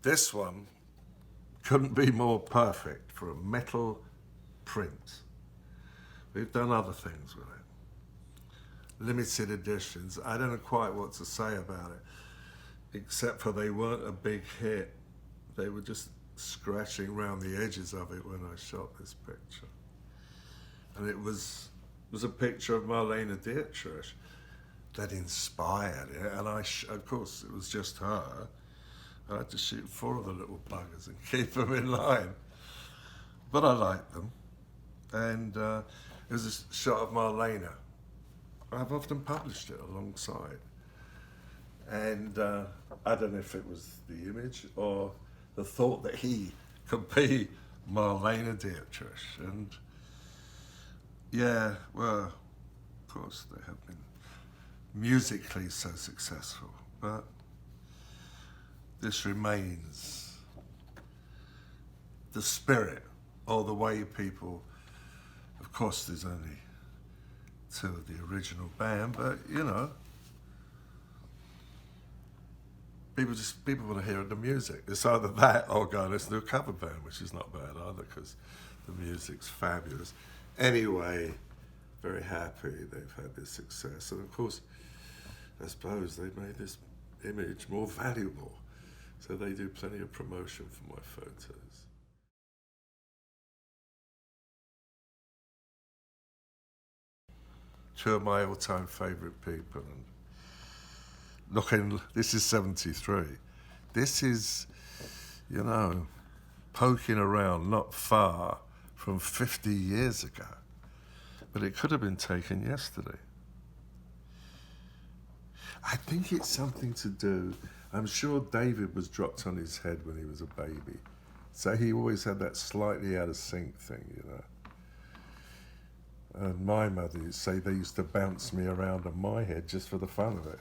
This one couldn't be more perfect for a metal print. We've done other things with it. Limited editions. I don't know quite what to say about it, except for they weren't a big hit. They were just scratching around the edges of it when I shot this picture. And it was a picture of Marlene Dietrich that inspired it. And of course, it was just her. I had to shoot 4 of the little buggers and keep them in line. But I liked them. And it was a shot of Marlena. I've often published it alongside. And I don't know if it was the image or the thought that he could be Marlene Dietrich. And yeah, well, of course they have been musically so successful, but this remains the spirit or the way people, of course there's only 2 of the original band, but you know, people want to hear the music. It's either that or go and listen to a cover band, which is not bad either because the music's fabulous. Anyway, very happy they've had this success. And of course, I suppose they've made this image more valuable. So they do plenty of promotion for my photos. Two of my all-time favourite people. And looking, this is 73. This is, you know, poking around not far from 50 years ago. But it could have been taken yesterday. I think it's something to do, I'm sure David was dropped on his head when he was a baby. So he always had that slightly out of sync thing, you know. And my mother used to say they used to bounce me around on my head just for the fun of it.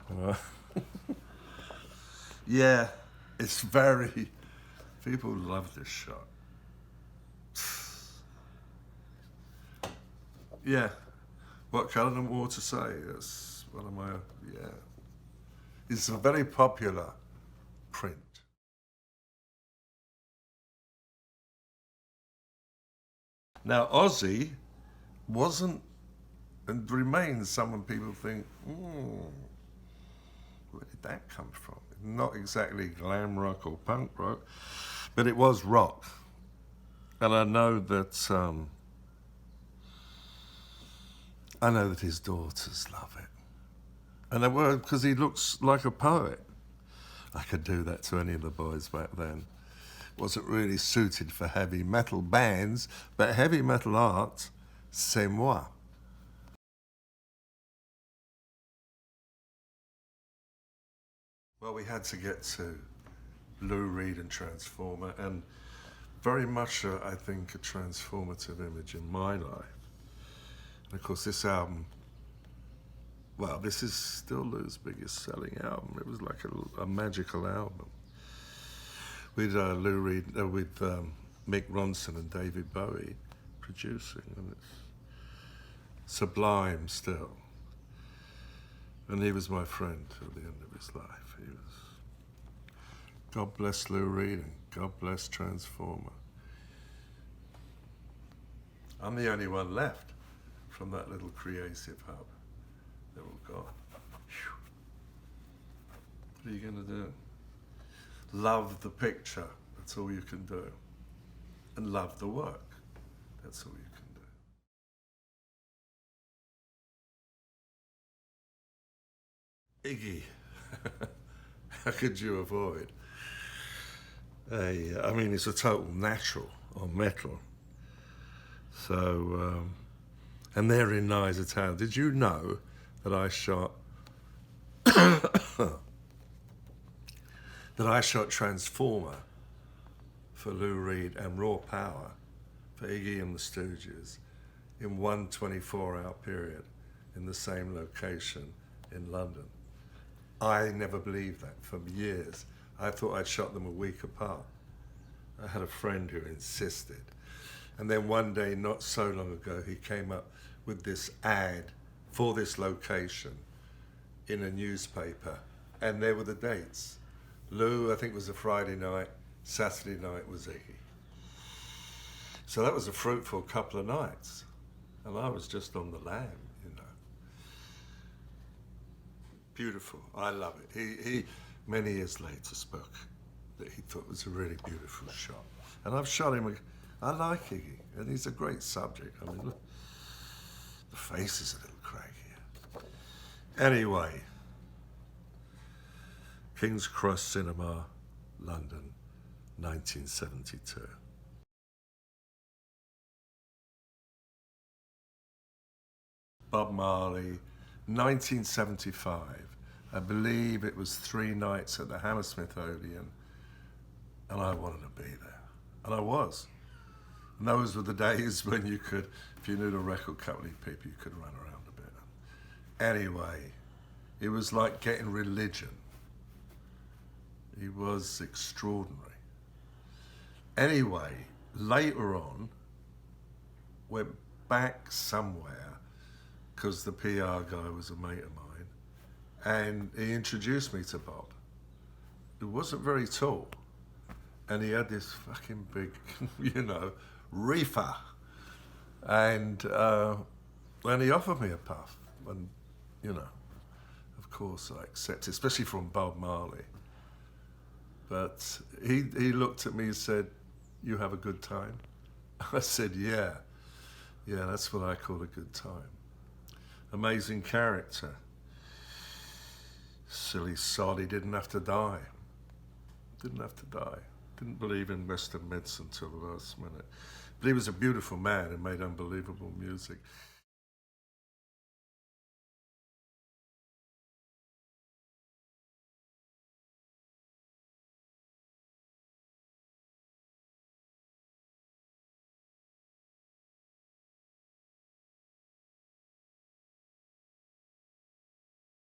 You know? Yeah, it's very, people love this shot. Yeah, what colour and more to say? That's one of my, yeah. It's a very popular print. Now, Ozzy wasn't and remains someone people think, where did that come from? Not exactly glam rock or punk rock, but it was rock. And I know that his daughters love it. And they were, because he looks like a poet. I could do that to any of the boys back then. Wasn't really suited for heavy metal bands, but heavy metal art, c'est moi. Well, we had to get to Lou Reed and Transformer, and very much, I think, a transformative image in my life. And of course, this album, well, this is still Lou's biggest selling album. It was like a magical album. With Lou Reed, with Mick Ronson and David Bowie producing, and it's sublime still. And he was my friend till the end of his life. He was. God bless Lou Reed and God bless Transformer. I'm the only one left from that little creative hub. They're all gone. Whew. What are you going to do? Love the picture. That's all you can do. And love the work. That's all you can do. Iggy. How could you avoid? I mean, it's a total natural on metal. So, and they're in Niza Town. Did you know that I shot Transformer for Lou Reed and Raw Power for Iggy and the Stooges in one 24-hour period in the same location in London? I never believed that for years. I thought I'd shot them a week apart. I had a friend who insisted. And then one day, not so long ago, he came up with this ad for this location in a newspaper. And there were the dates. Lou, I think, was a Friday night. Saturday night was Iggy. So that was a fruitful couple of nights. And I was just on the lam, you know. Beautiful. I love it. He many years later spoke that he thought was a really beautiful shot. And I've shot him. I like Iggy, and he's a great subject. I mean, look, the face is a little craggy. Anyway, King's Cross Cinema, London, 1972. Bob Marley, 1975. I believe it was 3 nights at the Hammersmith Odeon, and I wanted to be there. And I was. And those were the days when you could, if you knew the record company people, you could run around a bit. Anyway, it was like getting religion. He was extraordinary. Anyway, later on, went back somewhere, because the PR guy was a mate of mine, and he introduced me to Bob, who wasn't very tall, and he had this fucking big, you know, reefer, and he offered me a puff, and, you know, of course I accepted, especially from Bob Marley. But he looked at me and said, "You have a good time?" I said, yeah, that's what I call a good time. Amazing character. Silly sod, he didn't have to die. Didn't have to die. Didn't believe in Western medicine till the last minute. But he was a beautiful man and made unbelievable music.